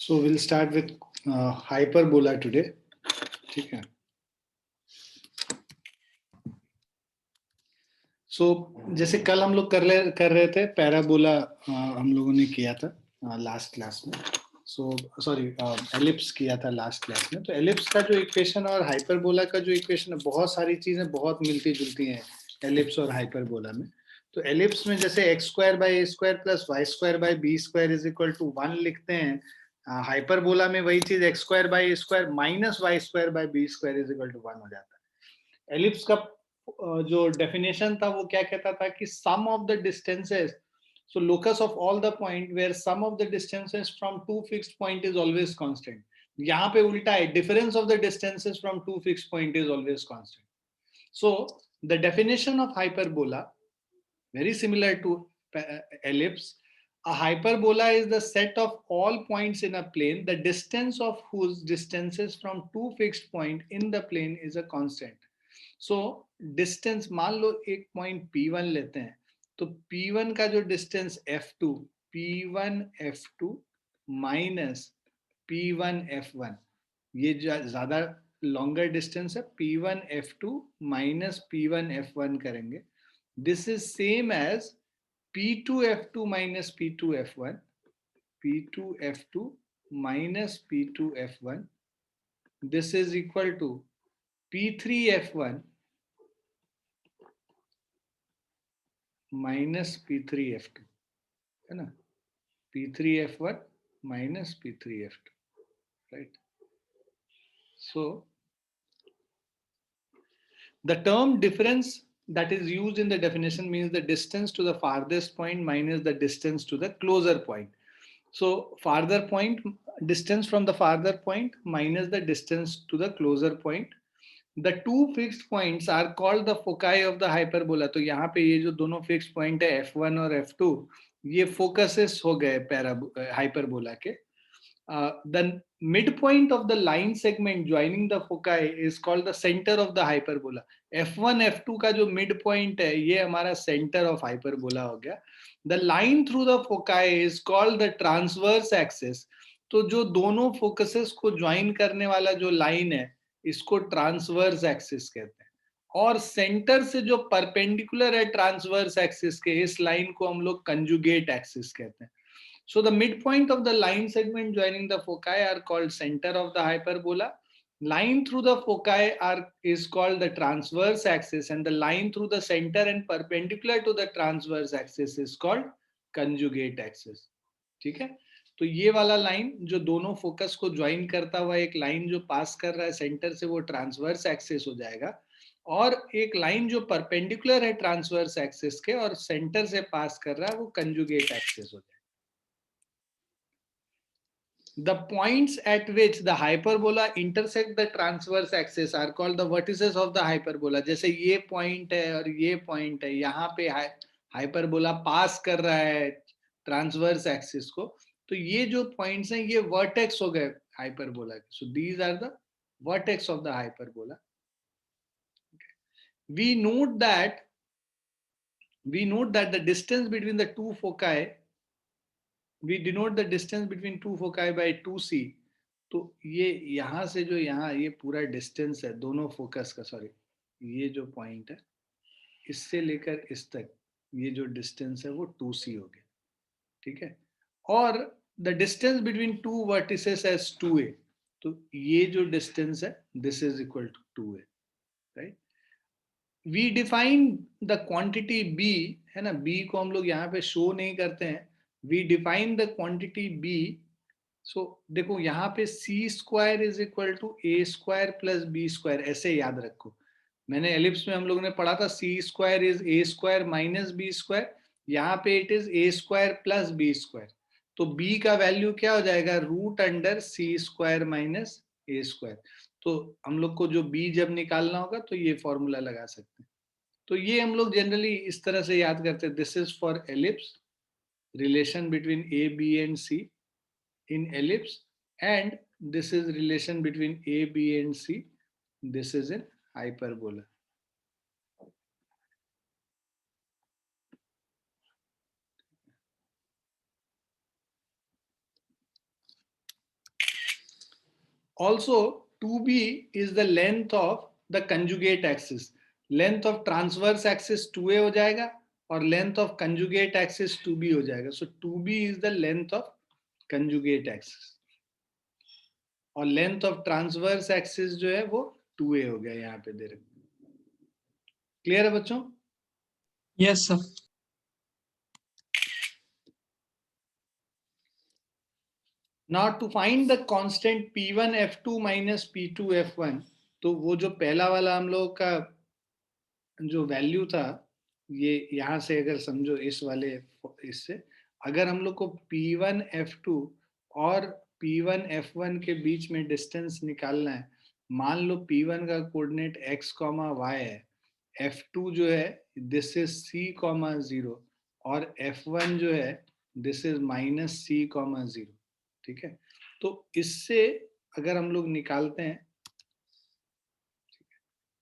So we'll start with hyperbola today. ठीक है. So जैसे कल हम लोग कर रहे थे पैराबोला हम लोगों ने किया था लास्ट क्लास में. सो सॉरी एलिप्स किया था लास्ट क्लास में. तो एलिप्स का जो इक्वेशन और हाइपरबोला का जो इक्वेशन है, बहुत सारी चीजें बहुत मिलती जुलती हैं एलिप्स और हाइपरबोला में. तो एलिप्स में जैसे x square by A square plus y square by B square is equal to 1 लिखते हैं. हाइपरबोला में वही चीज x square by A square minus Y square by B square is equal to 1 हो जाता है. एलिप्स का जो डेफिनेशन था वो क्या कहता था कि sum of the distances, so locus of all the point where sum of the distances from two fixed point is always constant. यहाँ पे उल्टा है, difference of the distances from two fixed point is always constant. So the definition of hyperbola very similar to ellipse. A hyperbola is the set of all points in a plane, the distance of whose distances from two fixed point in the plane is a constant. So distance, मान लो एक point P1 लेते हैं, तो P1 का जो distance F2, P1 F2 minus P1 F1, ये ज्यादा longer distance है, P1 F2 minus P1 F1 करेंगे. This is same as P2 F2 minus P2 F1, P2 F2 minus P2 F1. This is equal to P3 F1 minus P3 F2, है ना? P3 F1 minus P3 F2, right? So the term difference that is used in the definition means the distance to the farthest point minus the distance to the closer point. So farther point, distance from the farther point minus the distance to the closer point. The two fixed points are called the foci of the hyperbola. तो यहाँ पे ये जो दोनों fixed point है F1 और F2, ये focuses हो गए hyperbola के. The midpoint of the line segment joining the foci is called the center of the hyperbola. F1 F2 का जो midpoint है, ये हमारा center of hyperbola हो गया. The line through the foci is called the transverse axis. तो जो दोनों focuses को join करने वाला जो line है, इसको transverse axis कहते हैं. और center से जो perpendicular है transverse axis के, इस line को हम लोग conjugate axis कहते हैं. So the midpoint of the line segment joining the foci are called center of the hyperbola. Line through the foci is called the transverse axis, and the line through the center and perpendicular to the transverse axis is called conjugate axis. ठीक है? तो ये वाला line जो दोनों focus को join करता हुआ एक लाइन जो पास कर रहा है सेंटर से, वो ट्रांसवर्स एक्सिस हो जाएगा. और एक लाइन जो परपेंडिकुलर है ट्रांसवर्स एक्सिस के और सेंटर से पास कर रहा है, वो कंजुगेट एक्सिस हो जाएगा. The points at which the hyperbola intersect the transverse axis are called the vertices of the hyperbola. जैसे ये पॉइंट है और ये पॉइंट है, यहाँ पे हाइपरबोला पास कर रहा है ट्रांसवर्स एक्सिस को, तो ये जो पॉइंट्स हैं ये वर्टेक्स हो गए हाइपरबोला के. So these are the vertex of the hyperbola. We note that the distance between the two foci, we denote the distance between two foci by 2c. तो ये यहाँ से जो यहाँ ये पूरा डिस्टेंस है दोनों फोकस का, सॉरी ये जो पॉइंट है इससे लेकर इस तक ये जो डिस्टेंस है वो 2c हो गया. ठीक है? और the distance between two vertices as 2a. तो ये जो डिस्टेंस है this is equal to 2a, right? We define the quantity b, है ना? b को हम लोग यहाँ पे शो नहीं करते हैं. We define the quantity b. So देखो यहाँ पे C square is equal to A square plus B square, ऐसे याद रखो. मैंने एलिप्स में हम लोगों ने पढ़ा था C square is A square minus B square, यहाँ पे it is A square plus B square. तो बी का वैल्यू क्या हो जाएगा? Root under C square minus A square. तो हम लोग को जो बी जब निकालना होगा तो ये फॉर्मूला लगा सकते हैं. तो ये हम लोग जनरली इस तरह से याद करते हैं. This is for ellipse, relation between a b and c in ellipse, and this is relation between a, b and c. This is in hyperbola. Also 2b is the length of the conjugate axis. Length of transverse axis 2a हो जाएगा और length of conjugate axis 2b हो जाएगा. So 2b is the length of conjugate axis और length of transverse axis जो है वो 2a हो गया यहाँ पे दे रहे. क्लियर है बच्चों? Yes, sir. Now to find the constant P1 F2 minus P2 F1, तो वो जो पहला वाला हम लोग का जो वैल्यू था, ये यहाँ से अगर समझो इस वाले इससे, अगर हम लोग को P1 F2 और P1 F1 के बीच में डिस्टेंस निकालना है, मान लो P1 का कोऑर्डिनेट x, y है, F2 जो है दिस इज c, 0 और F1 जो है दिस इज -c, 0. ठीक है, तो इससे अगर हम लोग निकालते हैं,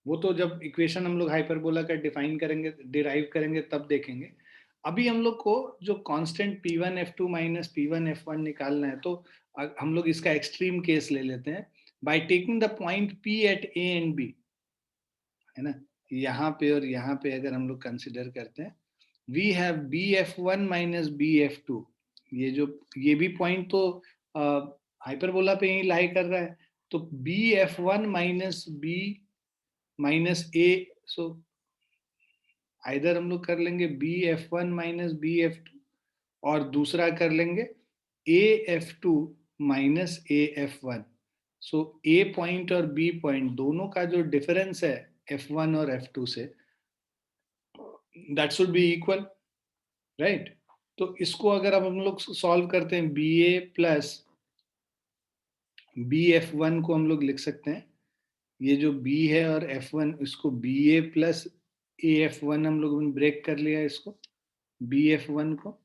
वो तो जब इक्वेशन हम लोग हाइपरबोला का डिफाइन करेंगे, डिराइव करेंगे तब देखेंगे. अभी हम लोग को जो constant P1 F2 minus P1 F1 निकालना है, तो हम लोग इसका एक्सट्रीम केस ले लेते हैं by taking the point P at A and B, है ना. यहाँ पे और यहाँ पे अगर हम लोग कंसिडर करते हैं, we have BF1 minus BF2, ये भी पॉइंट तो हाइपरबोला पे ही लाई कर रहा है, तो BF1 minus B minus A, so either हम लोग कर लेंगे BF1 माइनस BF2 और दूसरा कर लेंगे AF2 minus AF1. So A point और B पॉइंट दोनों का जो डिफरेंस है F1 और F2 से, that should be equal, right. तो इसको अगर अब हम लोग सॉल्व करते हैं, BA प्लस BF1 को हम लोग लिख सकते हैं, ये जो B है और F1, इसको BA प्लस AF1 हम लोगों ने ब्रेक कर लिया इसको, BF1 को,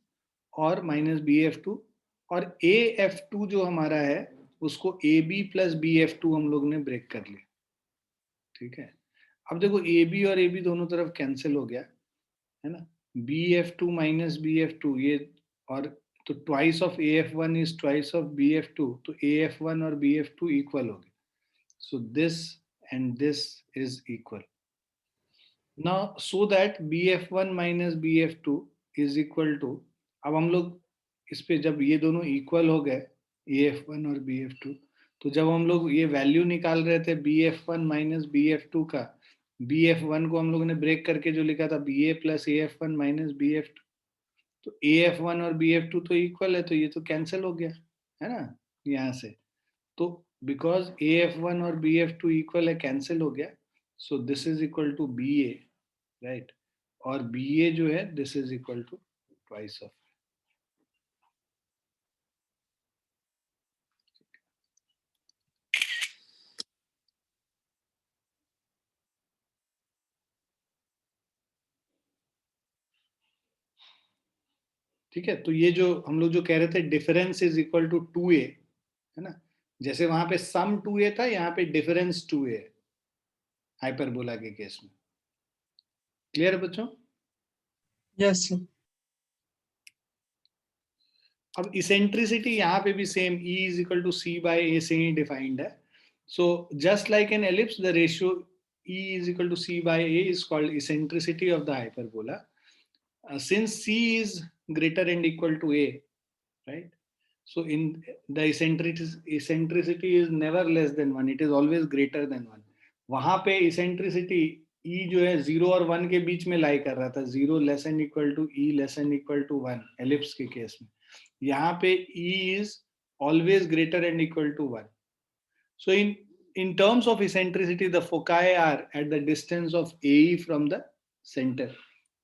और माइनस BF2, और AF2 जो हमारा है उसको AB प्लस BF2 हम लोग ने ब्रेक कर लिया. ठीक है, अब देखो AB और AB दोनों तरफ कैंसिल हो गया, है ना. BF2 माइनस BF2, ये और तो twice of AF1 is twice of BF2, तो AF1 और BF2 इक्वल हो गए. So this and this is equal. Now so that BF1 minus BF2 is equal to, अब हम लोग इस पे जब ये दोनों इक्वल हो गए AF1 और BF2, तो जब हम लोग ये वैल्यू निकाल रहे थे BF1 माइनस BF2 का, BF1 को हम लोगों ने ब्रेक करके जो लिखा था BA plus AF1 minus BF2, तो AF1 और BF2 तो इक्वल है, तो ये तो कैंसिल हो गया, है ना, यहाँ से. तो बिकॉज AF1 और BF2 इक्वल है, कैंसिल हो गया, so this is equal to BA, right. और BA जो है this is equal to twice of. ठीक है, तो ये जो हम लोग जो कह रहे थे difference is equal to 2a, है ना, जैसे वहां पे सम 2a था, यहाँ पे डिफरेंस 2a है हाइपरबोला के केस में. क्लियर है बच्चों? Yes, sir. अब इसेंट्रिसिटी यहाँ पे भी same E is equal to C by A से ही डिफाइंड है. So just like an ellipse, the ratio E is equal to C by A is called eccentricity of the hyperbola. Since C is greater and equal to A, right? So in the eccentricity is never less than 1, it is always greater than 1. वहां पे eccentricity E जो है 0 और 1 के बीच में लाई कर रहा था, 0 less than equal to E less than equal to 1 ellipse के केस में. यहाँ पे E is always greater and equal to 1. So in terms of eccentricity, the foci are at the distance of AE from the center.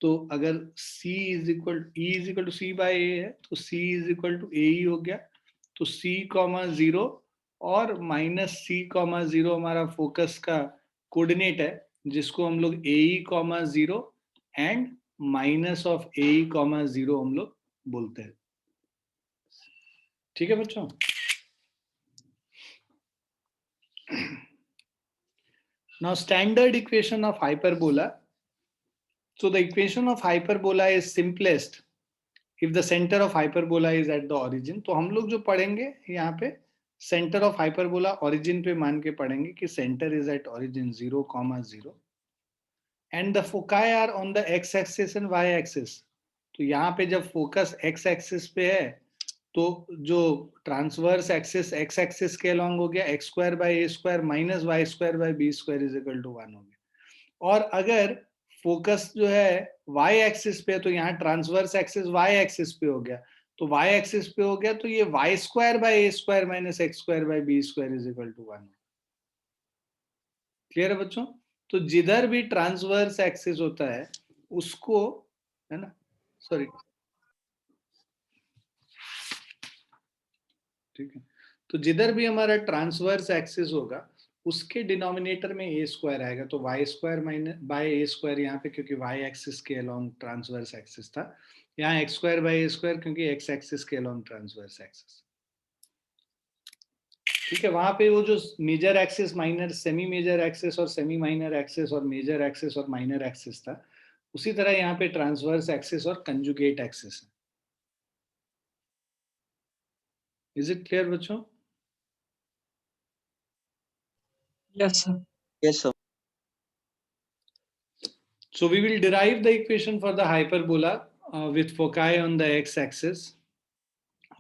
तो अगर C is equal E is equal to C by A है, तो C is equal to AE हो गया. तो C, 0 और -C, 0 हमारा focus का कोऑर्डिनेट है, जिसको हम लोग AE, 0 and minus of AE, 0 हम लोग बोलते हैं. ठीक है बच्चों? Now standard equation of hyperbola. So the equation of hyperbola is simplest if the center of hyperbola is at the origin. तो हम लोग जो पढ़ेंगे यहाँ पे सेंटर ऑफ हाइपरबोला ओरिजिन पे मान के पढ़ेंगे कि center is at origin 0,0 and the foci are on the x axis and y axis. तो यहाँ पे जब फोकस एक्स एक्सिस पे है तो जो ट्रांसवर्स एक्सिस एक्स एक्सिस के अलॉन्ग हो गया x square by A square minus Y square by B square is equal to 1 हो गया। और अगर फोकस जो है वाई एक्सिस पे तो यहाँ ट्रांसवर्स एक्सिस वाई एक्सिस पे हो गया, तो वाई एक्सिस पे हो गया तो ये y square by A square minus x square by B square is equal to 1। Clear है बच्चों? तो जिधर भी ट्रांसवर्स एक्सिस होता है उसको, है ना, सॉरी, ठीक है, तो जिधर भी हमारा ट्रांसवर्स एक्सिस होगा उसके डिनोमिनेटर में ए स्क्वायर आएगा, तो y square minus by a square यहाँ पे, क्योंकि वाई एक्सिस के अलोंग ट्रांसवर्स एक्सिस था, यहाँ x square by a square क्योंकि एक्स एक्सिस के अलोंग ट्रांसवर्स एक्सिस। ठीक है, वहां पे वो जो major axis minor semi major axis और सेमी माइनर एक्सिस और मेजर एक्सिस और माइनर एक्सिस था, उसी तरह यहाँ पे ट्रांसवर्स एक्सिस और कंजुगेट एक्सिस है। इज इट क्लियर बच्चों? Yes, sir. Yes, sir. So we will derive the equation for the hyperbola with foci on the x-axis.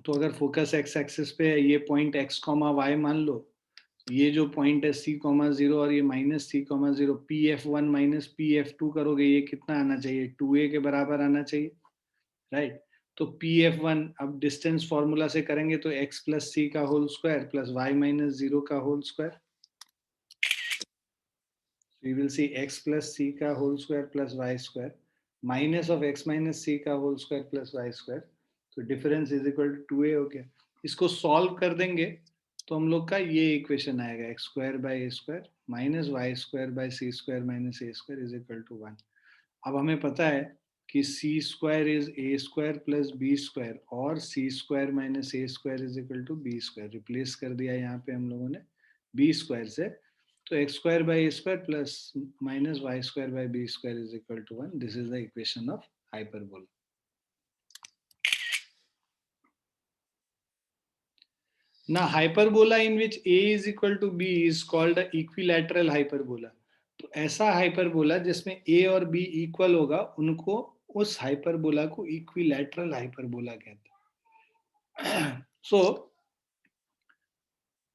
तो अगर फोकस x एक्सिस पे है, ये पॉइंट x, y मान लो, ये जो पॉइंट है c,0 और ये minus c,0, pf1 minus pf2 करोगे, ये कितना आना चाहिए? 2a के बराबर आना चाहिए, राइट? तो pf1 अब डिस्टेंस फॉर्मूला से करेंगे तो x प्लस सी का whole square plus y minus 0 का whole square. We will see x plus c का whole square plus y square minus of x minus c का whole square plus y square, तो difference is equal to 2a हो गया। इसको solve कर देंगे तो हम लोग का ये इक्वेशन आएगा, x square by A square minus Y square by C square minus A square is equal to 1। अब हमें पता है कि C square is A square plus B square और C square minus A square is equal to B square. Replace कर दिया यहाँ पे हम लोगों ने बी स्क्वायर से, तो x square by a square plus minus y square by b square is equal to 1. This is the equation of hyperbola. Now hyperbola in which a is equal to b is called a equilateral hyperbola. तो ऐसा hyperbola जिसमें a और b equal होगा उनको, उस hyperbola को equilateral hyperbola कहते हैं। So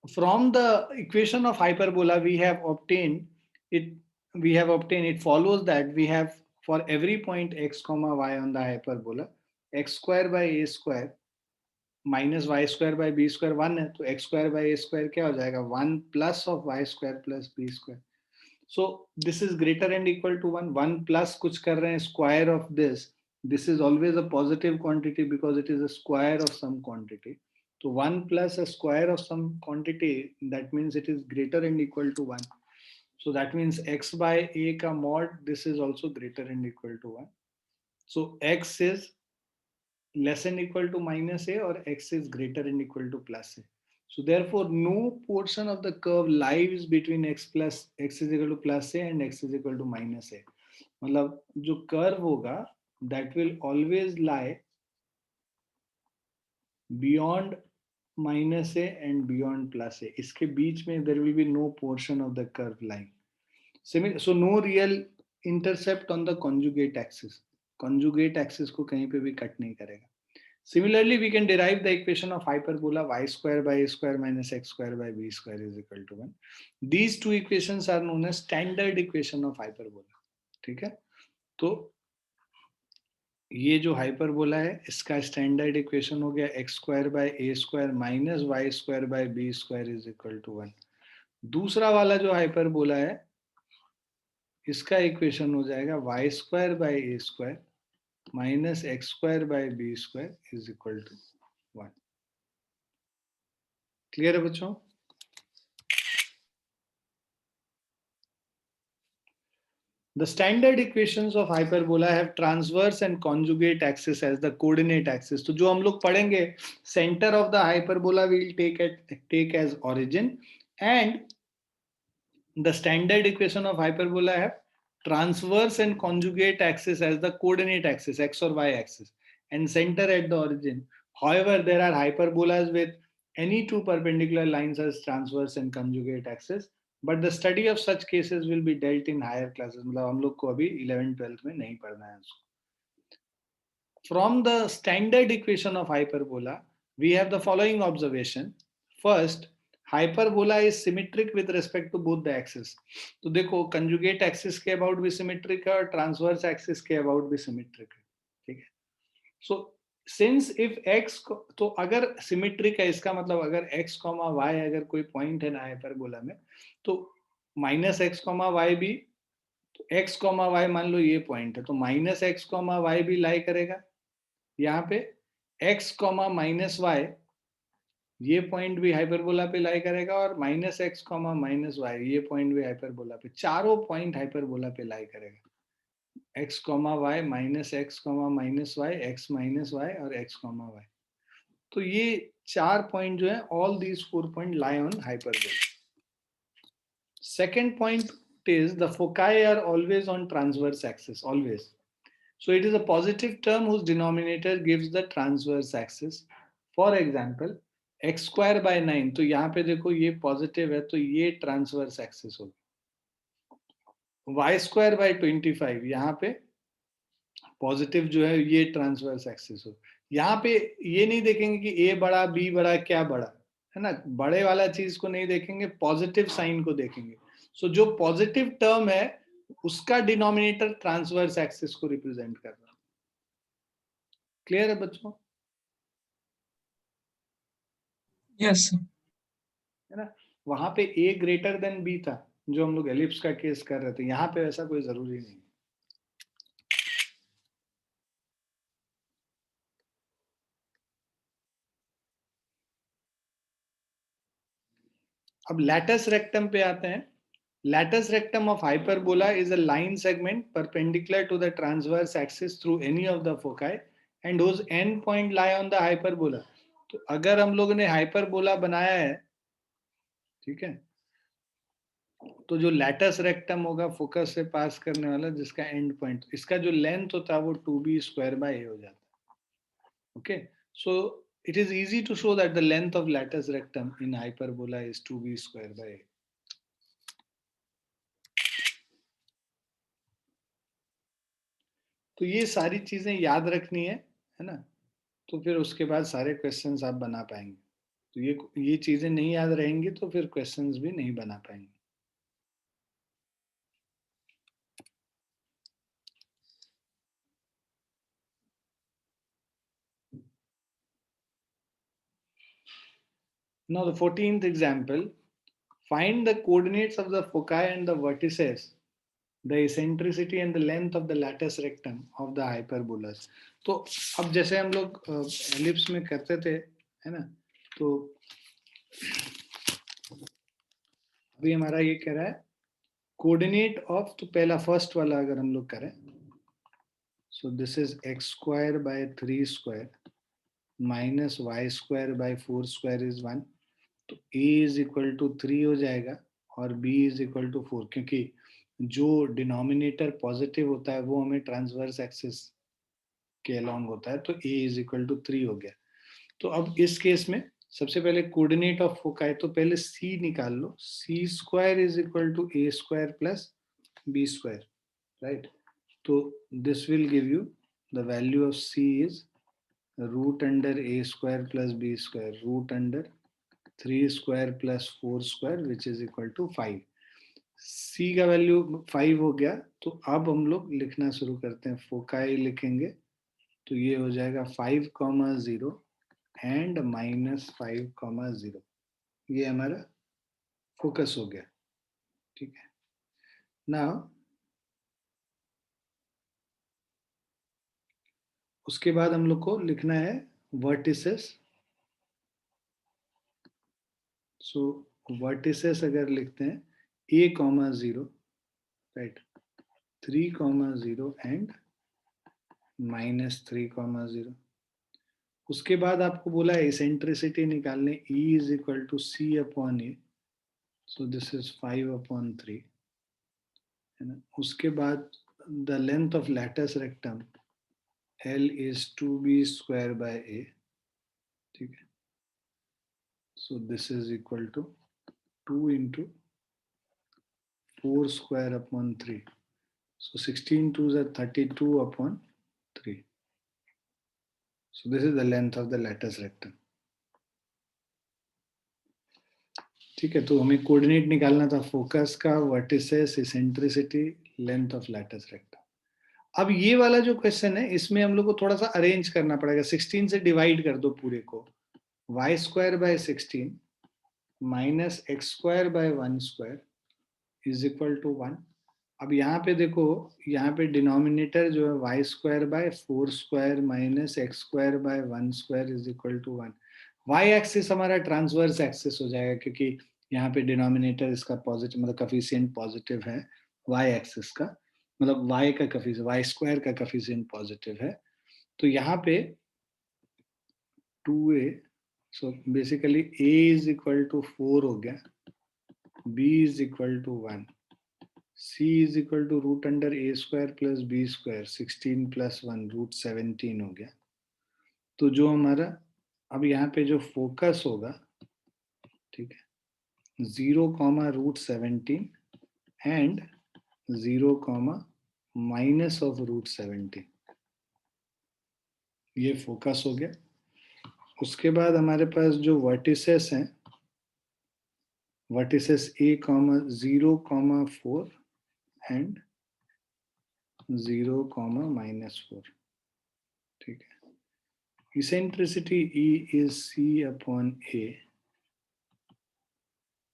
from the equation of hyperbola we have obtained it follows that we have for every point x comma y on the hyperbola x square by a square minus y square by b square 1 है, तो x square by a square क्या हो जाएगा? 1 plus of y square plus b square. So this is greater and equal to 1. 1 plus कुछ कर रहे हैं square of this. This is always a positive quantity because it is a square of some quantity. So 1 plus a square of some quantity, that means it is greater and equal to 1. So that means x by a ka mod, this is also greater and equal to 1. So x is less than equal to minus a or x is greater and equal to plus a. So therefore no portion of the curve lies between x is equal to plus a and x is equal to minus a. मतलब जो curve होगा that will always lie beyond minus a and beyond plus a. इसके बीच में there will be no portion of the curve lying. So no real intercept on the conjugate axis. Conjugate axis को कहीं पे भी cut नहीं करेगा. Similarly, we can derive the equation of hyperbola y square by a square minus x square by b square is equal to 1. These two equations are known as standard equation of hyperbola. ठीक है, तो ये जो hyperbola है इसका standard equation हो गया x square by a square minus Y square by b square is equal to 1. दूसरा वाला जो हाइपरबोला है इसका इक्वेशन हो जाएगा y square by a square minus x square by b square is equal to 1. Clear है बच्चों? The standard equations of hyperbola have transverse and conjugate axis as the coordinate axis. तो जो हम लोग पढ़ेंगे, center of the hyperbola will take as origin, and the standard equation of hyperbola have transverse and conjugate axis as the coordinate axis, x or y axis, and center at the origin. However, there are hyperbolas with any two perpendicular lines as transverse and conjugate axis, but the study of such cases will be dealt in higher classes. मतलब हम लोग को अभी 11th 12th में नहीं पढ़ना है उसको. From the standard equation of hyperbola, we have the following observation. First, hyperbola is symmetric with respect to both the axes. तो देखो conjugate axis के about भी symmetric है और transverse axis के about भी symmetric है. ठीक है. So since if x तो अगर symmetric है इसका मतलब अगर x, y अगर कोई point है ना hyperbola में तो minus x, y भी तो x, y मान लो ये point है तो minus x, y भी lie करेगा यहाँ पे x, माइनस वाई ये पॉइंट भी हाइपरबोला पे लाई करेगा और माइनस एक्स, माइनस वाई ये पॉइंट भी हाइपरबोला पे, चारों पॉइंट हाइपरबोला पे लाई करेगा. x, y minus x, minus y, x minus y और x, वाई. तो ये चार पॉइंट जो है all these 4 point lie on hyperbola. Second point is the foci are always on transverse axis, always. So it is a positive term whose denominator gives the transverse axis. For example, x square by 9. तो यहाँ पे देखो ये positive है तो ये transverse axis होगी. y square by 25 यहाँ पे पॉजिटिव जो है ये ट्रांसवर्स एक्सिस हो. यहाँ पे ये नहीं देखेंगे कि a बड़ा b बड़ा क्या बड़ा है ना, बड़े वाला चीज को नहीं देखेंगे, पॉजिटिव साइन को देखेंगे. सो जो पॉजिटिव टर्म है उसका डिनोमिनेटर ट्रांसवर्स एक्सिस को रिप्रेजेंट कर रहा है. क्लियर है बच्चों? Yes, sir. है ना. वहां पे a ग्रेटर देन b था जो हम लोग एलिप्स का केस कर रहे थे, यहाँ पे वैसा कोई जरूरी नहीं. अब लैटस रेक्टम पे आते हैं. Latus rectum of hyperbola is a line segment perpendicular to the transverse axis through any of the foci and whose end point lie on the hyperbola. तो अगर हम लोगों ने हाइपरबोला बनाया है, ठीक है, तो जो लैटस रेक्टम होगा फोकस से पास करने वाला जिसका एंड पॉइंट, इसका जो लेंथ होता है वो 2b स्क्वायर बाय a हो जाता है. Okay, so it is easy to show that the length of latus rectum in hyperbola is 2b square by a. तो ये सारी चीजें याद रखनी है ना, तो फिर उसके बाद सारे क्वेश्चंस आप बना पाएंगे. तो ये चीजें नहीं याद रहेंगी तो फिर क्वेश्चंस भी नहीं बना पाएंगे. Now the 14th example, find the coordinates of the foci and the vertices, the eccentricity and the length of the latus rectum of the hyperbolas. तो अब जैसे हम लोग एलिप्स में करते थे है ना, तो अभी हमारा ये कह रहा है कोऑर्डिनेट ऑफ, तो पहला फर्स्ट वाला अगर हम लोग करें, so this is x square by 3 square minus Y square by 4 square is 1. तो a इज इक्वल टू 3 हो जाएगा और b इज इक्वल टू 4, क्योंकि जो डिनोमिनेटर पॉजिटिव होता है वो हमें ट्रांसवर्स एक्सिस के अलोंग होता है, तो a इज इक्वल टू 3 हो गया. तो अब इस केस में सबसे पहले कोऑर्डिनेट ऑफ फोकाई, तो पहले c निकाल लो. c square is equal to a square plus b square, right. तो this will give you the value of c is root under a square plus b square root under 3 square plus 4 square which is equal to 5. c का value 5 हो गया. तो अब हम लोग लिखना शुरू करते हैं, फोकाई लिखेंगे तो ये हो जाएगा 5,0 एंड माइनस 5,0. ये हमारा फोकस हो गया. ठीक है. नाउ उसके बाद हम लोग को लिखना है वर्टिसेस. सो वर्टिसेस अगर लिखते हैं a,0, राइट, 3,0 एंड माइनस 3,0. उसके बाद आपको बोला है एसेंट्रिसिटी निकालने, e is equal to c upon a. So this is 5/3 है ना. उसके बाद the length of latus rectum L is 2b square by a. ठीक है. So this is equal to 2 into 4 square upon 3. So 16 2s are 32 upon 3. So this is the length of the lattice rectum. ठीक है, तो हमें coordinate निकालना था focus का, vertices, eccentricity, length of lattice rectum. अब ये वाला जो क्वेश्चन है इसमें हम लोग को थोड़ा सा अरेंज करना पड़ेगा. 16 से डिवाइड कर दो पूरे को. y square by 16 minus x square by 1 square is equal to 1. अब यहाँ पे देखो, यहाँ पे डिनोमिनेटर जो है y square by 4 square minus x square by 1 square is equal to 1. y axis हमारा ट्रांसवर्स एक्सिस हो जाएगा क्योंकि यहाँ पे डिनोमिनेटर इसका पॉजिटिव मतलब कफिशिएंट पॉजिटिव है. y एक्सिस का मतलब y का कफिशिएंट, y स्क्वायर का कफिशिएंट पॉजिटिव है. तो यहाँ पे 2a, सो basically a is equal to 4 हो गया, b is equal to 1, c is equal to root under a square plus b square 16 plus 1 root 17 हो गया. तो जो हमारा अब यहाँ पे जो फोकस होगा, ठीक है, 0 comma root 17 and 0 comma minus of root 17, ये फोकस हो गया. उसके बाद हमारे पास जो वर्टिसेस हैं, vertices a comma 0 comma 4 and 0 comma minus 4. ठीक है, eccentricity E is C upon A.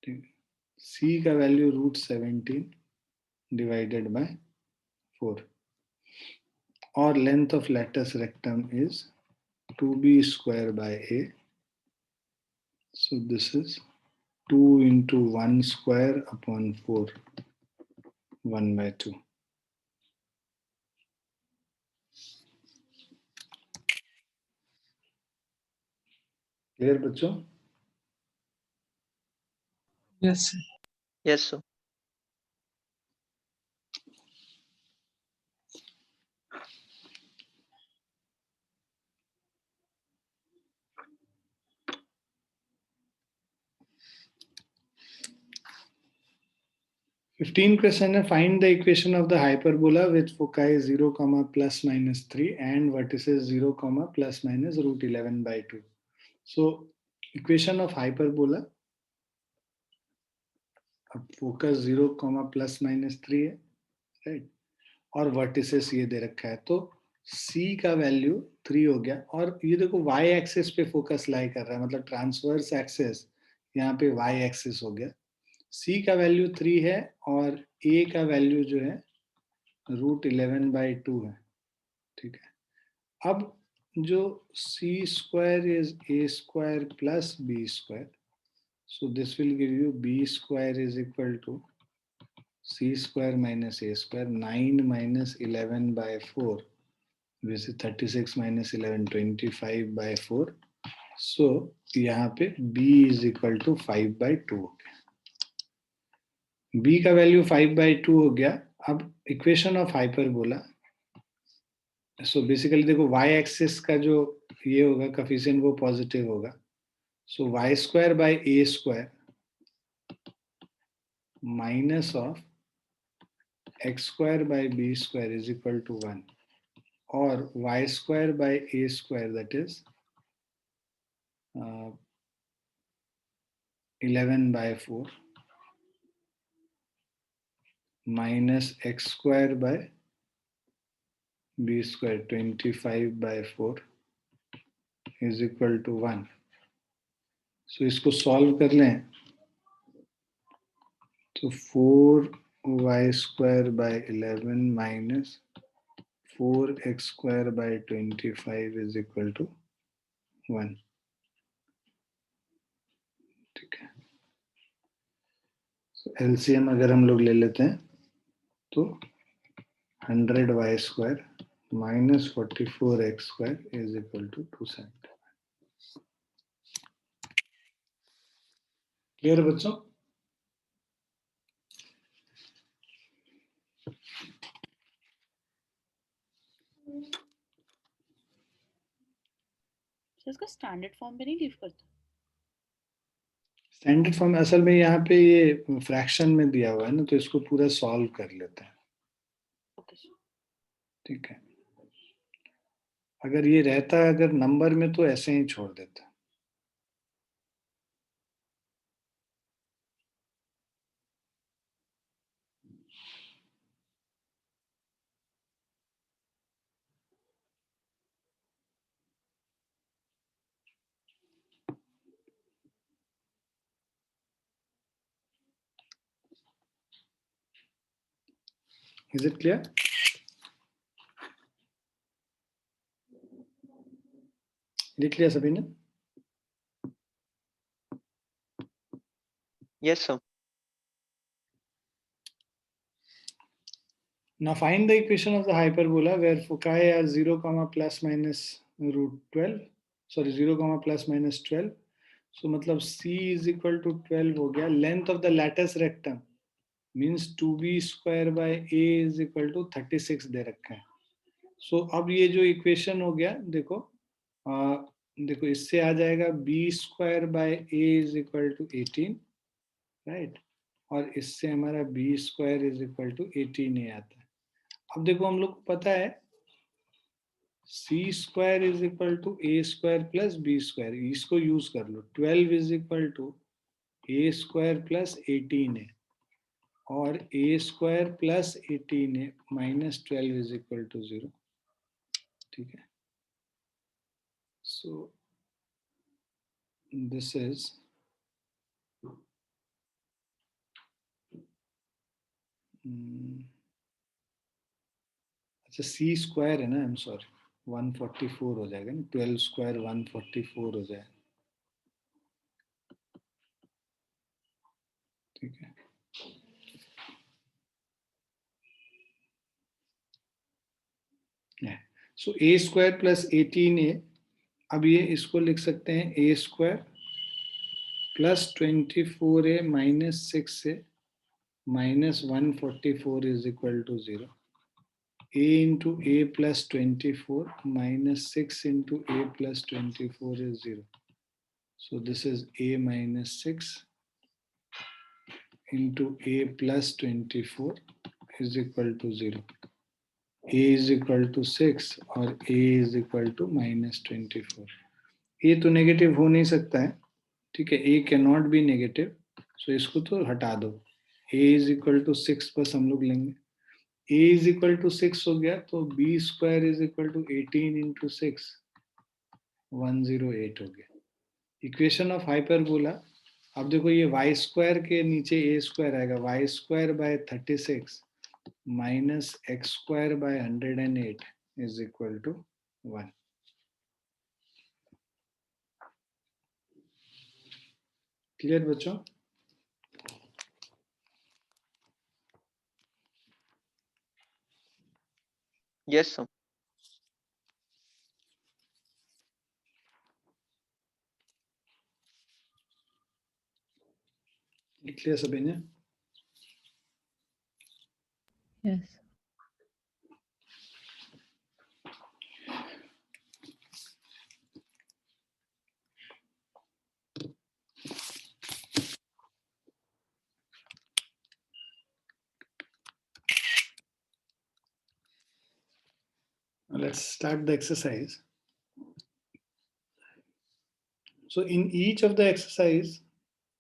ठीक है, C का वैल्यू रूट 17 डिवाइडेड बाय 4 और length of lattice rectum is 2b square by A. So this is 2 into 1 square upon 4, 1 by 2. Clear बच्चों? Yes, sir. Yes, sir. Fifteen question है, find the equation of the hyperbola with foci 0, plus minus 3 and vertices 0, plus minus root 11 by 2. So equation of hyperbola, अब focus 0, plus minus 3 है, right, और vertices ये दे रखा है. तो C का value 3 हो गया. और ये देखो y एक्सिस पे फोकस लाई कर रहा है, मतलब ट्रांसवर्स एक्सिस यहाँ पे y एक्सिस हो गया. C का वैल्यू 3 है और A का वैल्यू जो है रूट 11 by 2 है. ठीक है, अब जो C square is A square plus B square, so this will give you B square is equal to C square minus A square, 9 minus 11 by 4, which is 36 minus 11, 25 by 4. So यहाँ पे B is equal to 5 by 2 हो गया. B का value 5 by 2 हो गया. अब equation of hyperbola, so basically देखो y axis का जो ये होगा कफिशिएंट वो पॉजिटिव होगा. सो y square by A square minus of x square by b square is equal to 1 or y square by a square, that is 11 by 4 minus x square by b square 25 by 4 is equal to 1. So इसको solve कर लें तो 4y square by 11 minus 4x square by 25 is equal to 1. ठीक है, LCM अगर हम लोग ले लेते हैं तो 100y square minus 44x square is equal to 270. Clear बच्चों? इसका स्टैंडर्ड फॉर्म में नहीं लीव करता. स्टैंडर्ड फॉर्म असल में यहाँ पे ये फ्रैक्शन में दिया हुआ है ना, तो इसको पूरा सॉल्व कर लेते हैं। ठीक है, अगर ये रहता है अगर नंबर में तो ऐसे ही छोड़ देते हैं। Is it clear? लिख लिया सभी ने? Yes, sir. Now find the equation of the hyperbola where foci are 0, plus minus root 12. Sorry, 0, plus minus 12. So मतलब C is equal to 12 हो गया. Length of the lattice rectum means 2b square by a is equal to 36 दे रखा है. So अब ये जो equation हो गया देखो, देखो इससे आ जाएगा b square by a is equal to 18, right, और इससे हमारा b square is equal to 18a आता है. अब देखो हम लोग को पता है c square is equal to a square plus b square, इसको यूज कर लो. 12 is equal to a square plus 18a और a square plus 18a minus 12 is equal to 0. ठीक है, so this is अच्छा c स्क्वायर है ना, I am sorry, 144 हो जाएगा ना, 12 स्क्वायर 144 हो जाएगा. ठीक है, सो a स्क्वायर प्लस 18a, अब ये इसको लिख सकते हैं a square plus 24a minus 6a minus 144 is equal to 0. a into a plus 24 minus 6 into a plus 24 is 0. So this is a minus 6 into a plus 24 is equal to 0. a is equal to 6 और a is equal to minus 24. a तो negative हो नहीं सकता है, ठीक है, a cannot be negative, so इसको तो हटा दो. a is equal to 6 बस हम लोग लेंगे. a is equal to 6 हो गया तो b square is equal to 18 into 6, 108 हो गया. Equation of hyperbola. अब देखो ये y स्क्वायर के नीचे a स्क्वायर आएगा, y square by 36 minus x square by 108 is equal to 1. Clear बच्चों? Yes, sir. लिख लिया सभी ने? Yes. Let's start the exercise. So in each of the exercise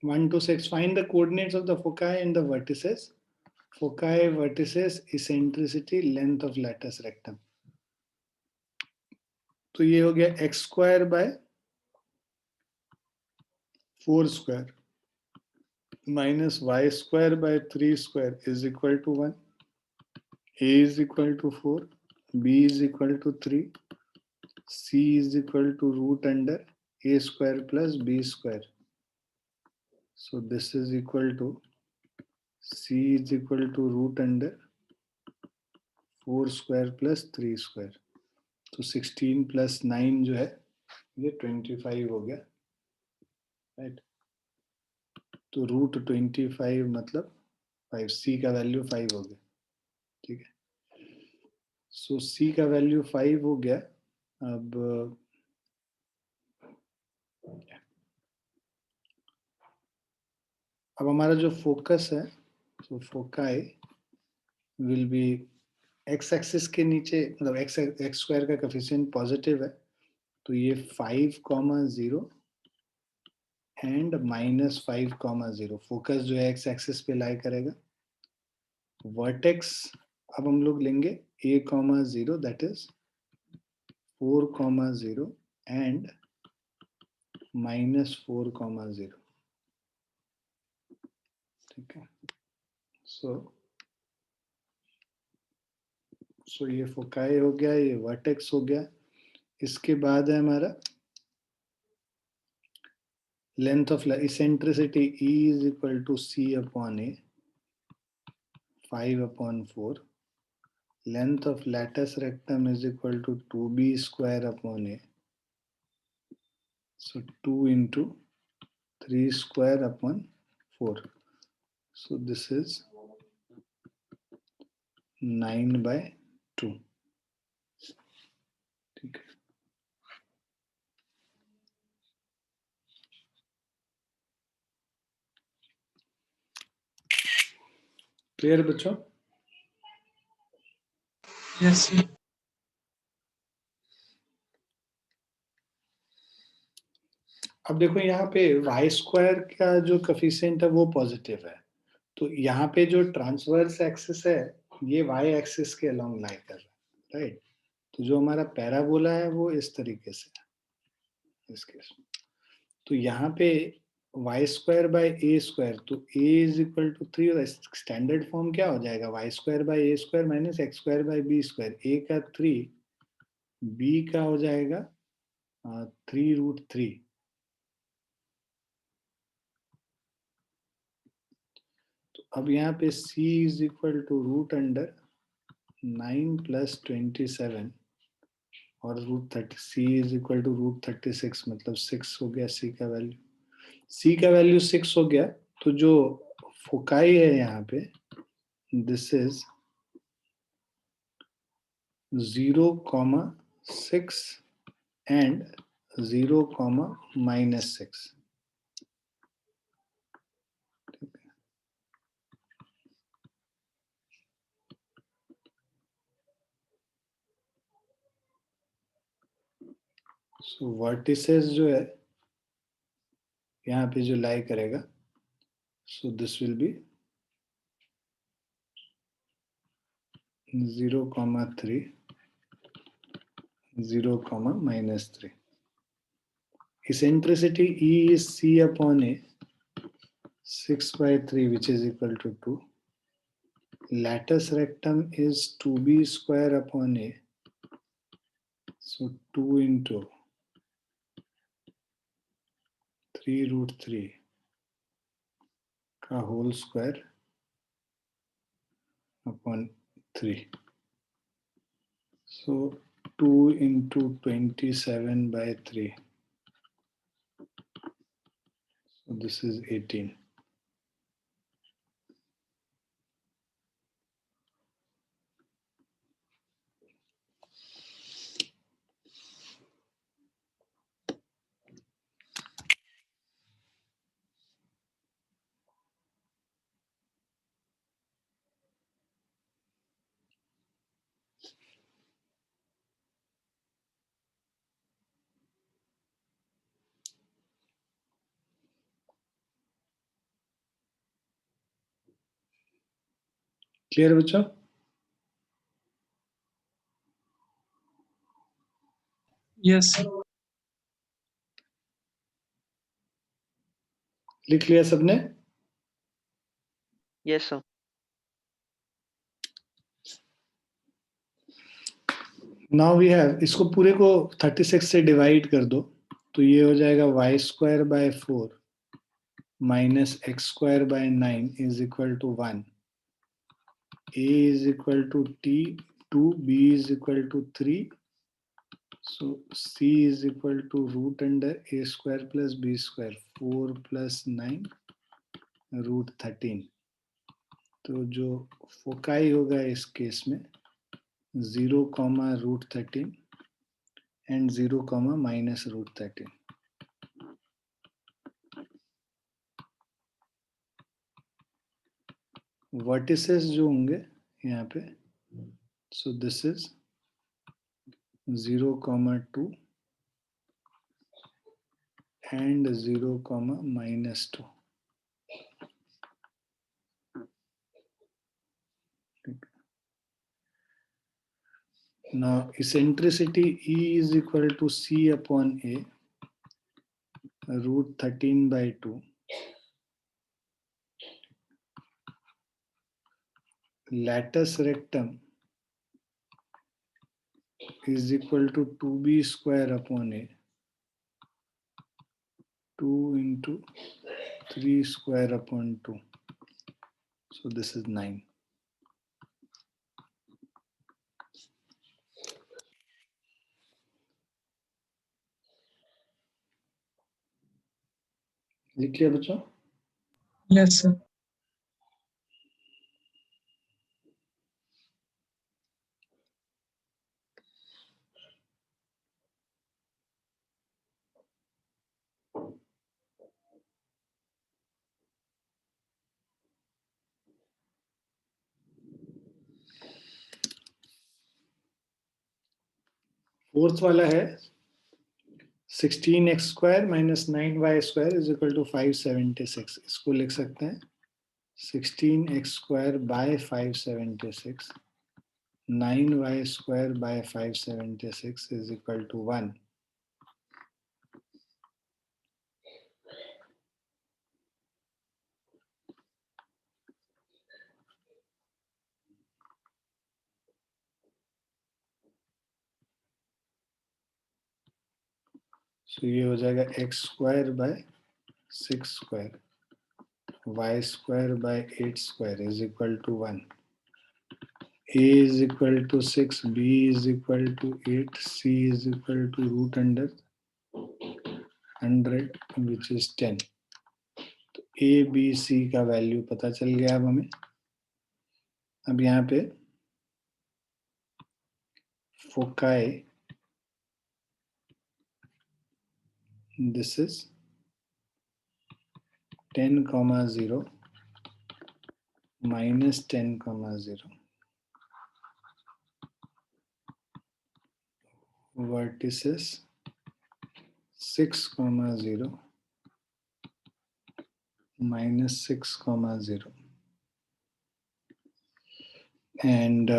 1 to 6, find the coordinates of the foci and the vertices. Foci, vertices, eccentricity, length of lattice rectum. तो ये हो गया x square by 4 square minus y square by 3 square is equal to 1. a is equal to 4, b is equal to 3, c is equal to root under a square plus b square. So this is equal to c is equal to root under 4 square plus 3 square. तो 16 plus 9 जो है ये 25 हो गया, right. तो root 25 मतलब 5, सी का value 5 हो गया. ठीक है, सो सी का वैल्यू 5 हो गया. अब अब हमारा जो फोकस है, so foci will be x axis के नीचे, मतलब एक्स स्क्वायर का कोफिशिएंट पॉजिटिव है, तो ये 5,0 एंड -5,0 फोकस जो है एक्स एक्सिस पे लाई करेगा। वर्टेक्स अब हम लोग लेंगे a,0 दैट इज 4,0 एंड -4,0, ठीक है। सो ये फोकाई हो गया, ये वर्टेक्स हो गया। इसके बाद है हमारा length of eccentricity E is equal to C upon A, 5/4. Length of lattice rectum is equal to 2B square upon A. So 2 into 3 square upon 4. So this is 9/2. ठीक है। क्लियर बच्चों? Yes, sir. अब देखो यहाँ पे y square का जो coefficient है वो पॉजिटिव है, तो यहाँ पे जो ट्रांसवर्स एक्सिस है ये वाई एक्सिस के अलोंग लाई कर रहा है, राइट। तो जो हमारा पैराबोला है वो इस तरीके से है इस केस में। तो यहाँ पे y square by A square, तो ए इज इक्वल टू 3, और स्टैंडर्ड फॉर्म क्या हो जाएगा, Y square by A square minus x square by B square. A का 3, बी का हो जाएगा 3√3। तो अब यहाँ पे c is equal to root under 9 + 27 और √30, c इज इक्वल टू √36, मतलब 6 हो गया c का वैल्यू। c का वैल्यू 6 हो गया, तो जो फोकाई है यहाँ पे this is 0,6 and 0,-6। So vertices जो है यहाँ पे जो लाई करेगा, सो this will be 0,3, 0,-3। Eccentricity E is C upon A, 6/3, which is equal to 2. Lattice rectum is 2B square upon A, so 2 into 3√3 का whole square upon 3. So 2 into 27/3. So this is 18. Clear बच्चों? Yes, sir. लिख लिया सबने? Yes, sir. Now we have, इसको पूरे को 36 से divide कर दो, तो ये हो जाएगा Y square by 4 minus x square by 9 is equal to 1। A is equal to t2, b is equal to 3, so c is equal to root under a square plus b square, 4 + 9 √13। तो जो foci होगा इस case में 0,√13 and 0,-√13। Vertices जो होंगे यहाँ पे, सो this is 0,2 and 0,-2. Now eccentricity E is equal to C upon A, root 13/2. Latus rectum is equal to 2B square upon A, 2 into 3 square upon 2. So this is 9. लिख लिया बच्चों? Yes, sir. Fourth वाला है 16x square minus 9y square is equal to 576. इसको लिख सकते हैं 16x square by 576, 9y square by 576 is equal to 1. So ये हो जाएगा x square by 6 square, y square by 8 square is equal to 1. A is equal to 6, B is equal to 8, C is equal to root under 100 which is 10. तो A, B, C का value पता चल गया अब हमें. अब यहाँ पे foci, this is 10,0 minus 10,0. Vertices 6,0 minus 6,0. And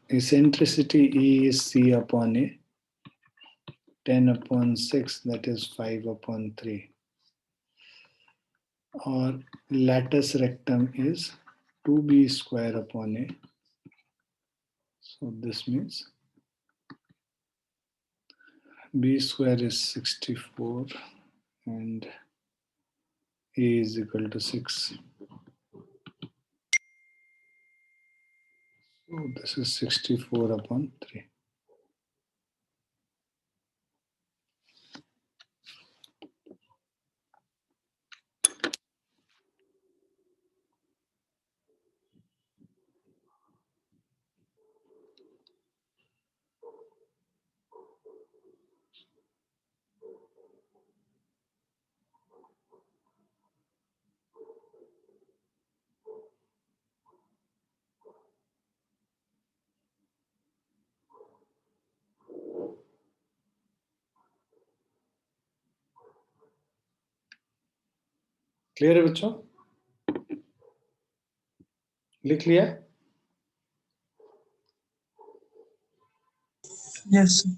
eccentricity E is C upon A, 10 upon 6, that is 5 upon 3. Or latus rectum is 2B square upon A. So this means B square is 64 and A is equal to 6. So this is 64 upon 3. Clear है बच्चों? लिख लिया? Yes, sir.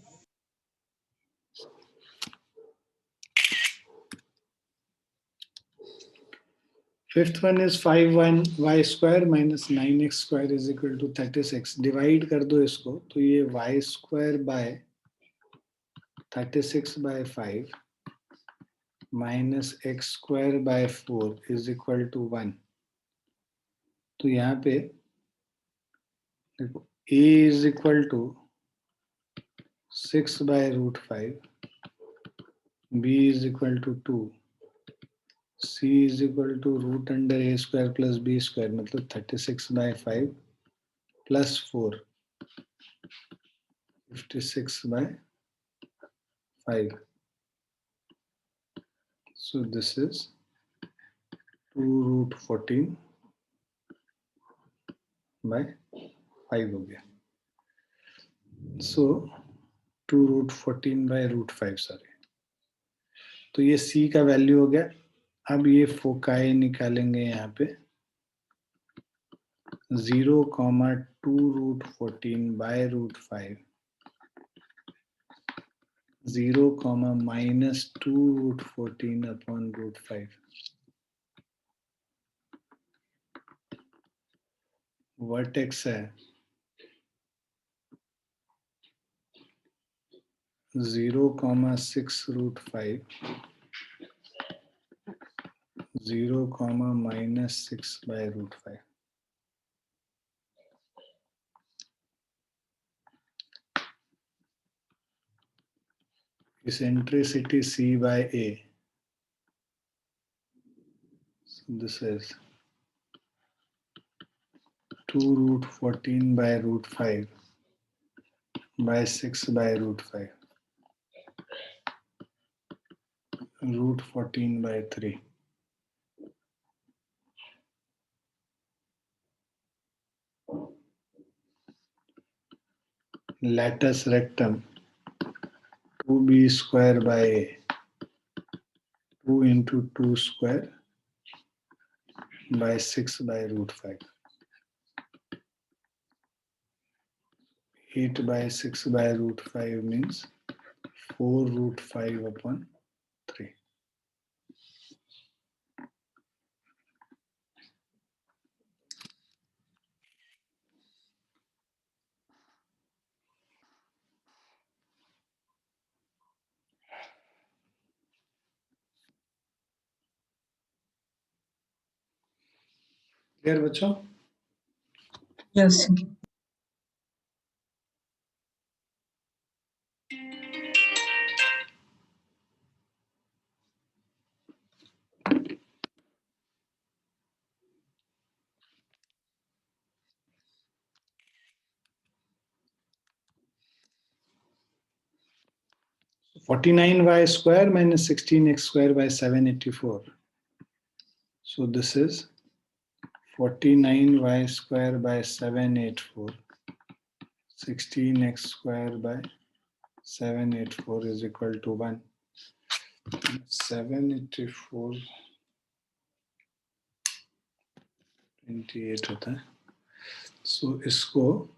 Fifth one is 5y square minus 9x square is equal to 36. Divide कर दो इसको, तो ये y square by 36 by 5 minus x square by 4 is equal to 1. तो यहाँ पे देखो a is equal to 6 by root 5, b is equal to 2, c is equal to root under a square plus b square, मतलब 36 by 5 plus 4, 56 by 5. So this is 2 root 14 bye 5 हो गया. सो 2√14/√5 sorry. तो ये c का value हो गया. अब ये फोकाई निकालेंगे यहाँ पे 0,2√14/√5 0, -2√14/√5 वर्टेक्स है 0,6√5 0, -6/√5. Eccentricity c by a. So this is 2√14/√5 by 6/√5 √14/3. Latus rectum 2b square by a 2 into 2 square by 6/√5 8 by 6/√5 means 4√5/3. Clear बच्चों? Yes, sir. So 49y square minus 16x square by 784. So this is 49y square by 784. 16x square by 784 is equal to 1. 784 28 होता है. So इसको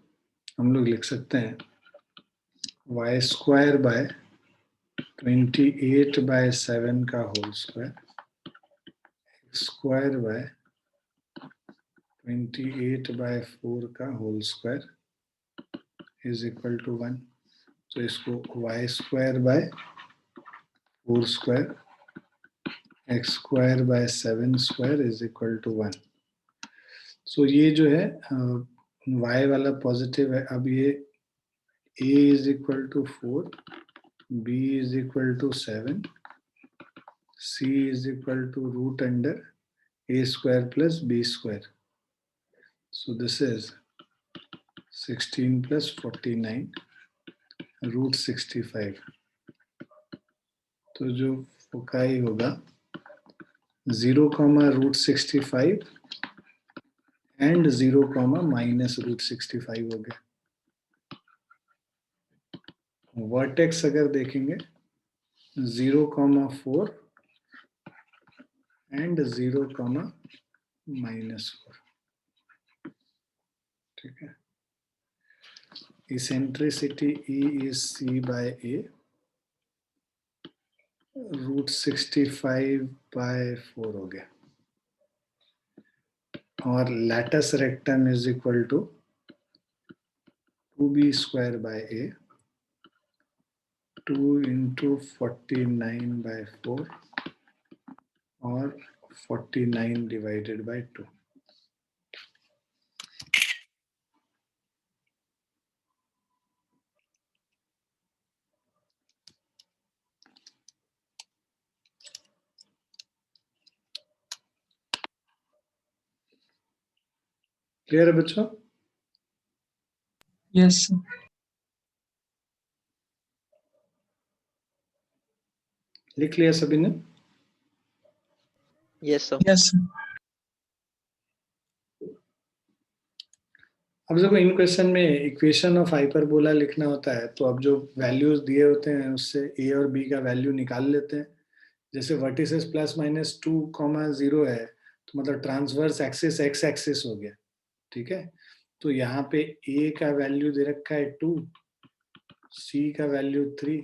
हम लोग लिख सकते हैं y square by 28 by 7 का whole square x square by 28 by 4 का whole square is equal to 1. तो इसको y square by 4 square x square by 7 square is equal to 1. So ये जो है y वाला पॉजिटिव है. अब ये a is equal to 4, b is equal to 7, c is equal to root under a square plus b square. So this is 16 plus 49 root 65. तो जो foci होगा 0, √65 एंड 0, -√65 हो गया. वर्टेक्स अगर देखेंगे 0, 4 एंड 0, -4. ठीक है. Eccentricity E is C by A, √65/4 हो गया. और latus rectum is equal to 2b square by A 2 into 49/4 और 49 divided by 2. क्लियर है बच्चों? Yes, sir. लिख लिया सभी ने? Yes, sir. Yes, sir. अब देखो इन क्वेश्चन में इक्वेशन ऑफ हाइपरबोला लिखना होता है, तो अब जो वैल्यूज दिए होते हैं उससे ए और बी का वैल्यू निकाल लेते हैं। जैसे वर्टिसेस +-2, 0 है, तो मतलब ट्रांसवर्स एक्सिस एक्स एक्सिस हो गया, ठीक है। तो यहाँ पे ए का वैल्यू दे रखा है 2, सी का value 3,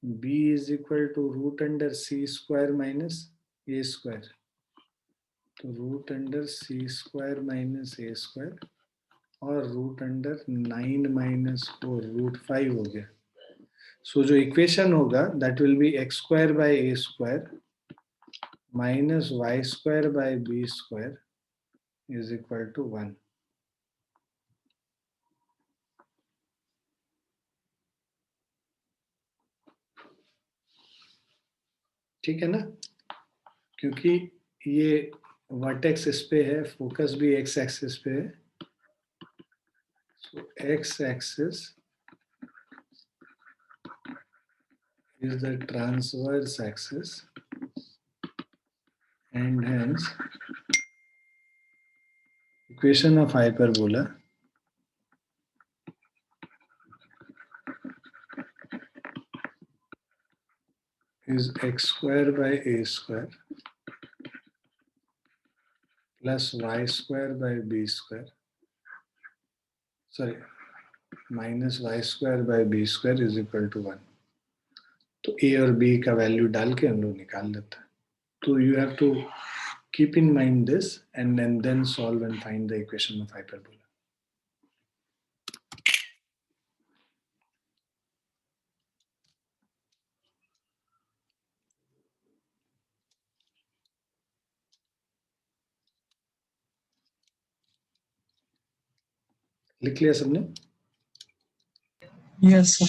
B is equal to √c² - a², तो √c² - a² और √9 - 4 √5 हो गया। सो जो इक्वेशन होगा that will be x² - a² - y² is equal to 1। ठीक है ना, क्योंकि ये वर्टेक्स इस पे है, फोकस भी एक्स एक्सिस पे है। So X axis is the transverse axis and hence equation of hyperbola is x² / a² plus y² / b², sorry, minus y² / b² is equal to 1। तो a और b का value डाल के हम लोग निकाल लेते हैं। तो you have to keep in mind this and then solve and find the equation of hyperbola। लिख लिया सबने? Yes, sir.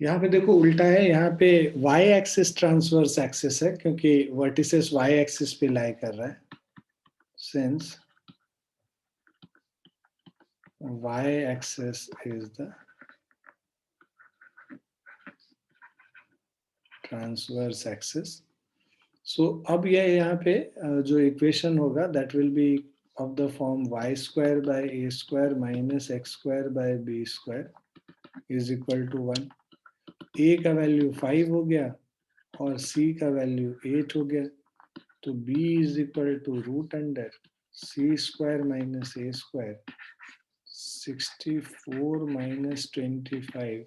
यहाँ पे देखो उल्टा है, यहाँ पे y एक्सिस ट्रांसवर्स एक्सिस है क्योंकि वर्टिसेस y एक्सिस पे लाई कर रहा है। Since y axis is the transverse axis, so अब ये यहाँ पे जो इक्वेशन होगा that will be of the form y² / a² - x² / b² is equal to 1। a का वैल्यू 5 हो गया और c का वैल्यू 8 हो गया, तो b is equal to √c² - a², 64 - 25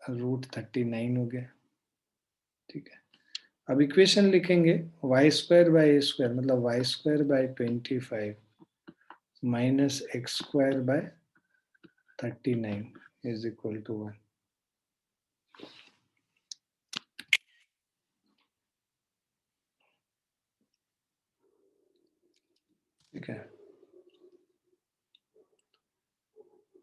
√39 हो गया। ठीक है, अब इक्वेशन लिखेंगे y² / a² मतलब y² / 25 minus x² / 39 is equal to 1। ठीक है,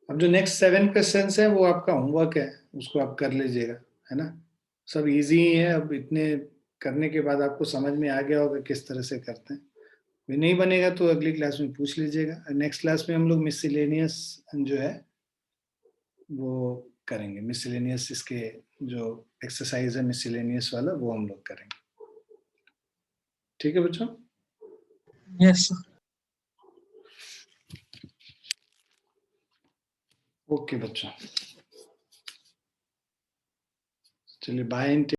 अब जो नेक्स्ट 7 क्वेश्चंस है वो आपका होमवर्क है, उसको आप कर लीजिएगा, है ना। सब इजी ही है, अब इतने करने के बाद आपको समझ में आ गया होगा किस तरह से करते हैं। भी नहीं बनेगा तो अगली क्लास में पूछ लीजिएगा। नेक्स्ट क्लास में हम लोग मिसलेनियस जो है वो करेंगे, मिसलेनियस इसके जो एक्सरसाइज है मिसलेनियस वाला वो हम लोग करेंगे। ठीक है बच्चों? Yes, sir. ओके बच्चों, चलिए बाय।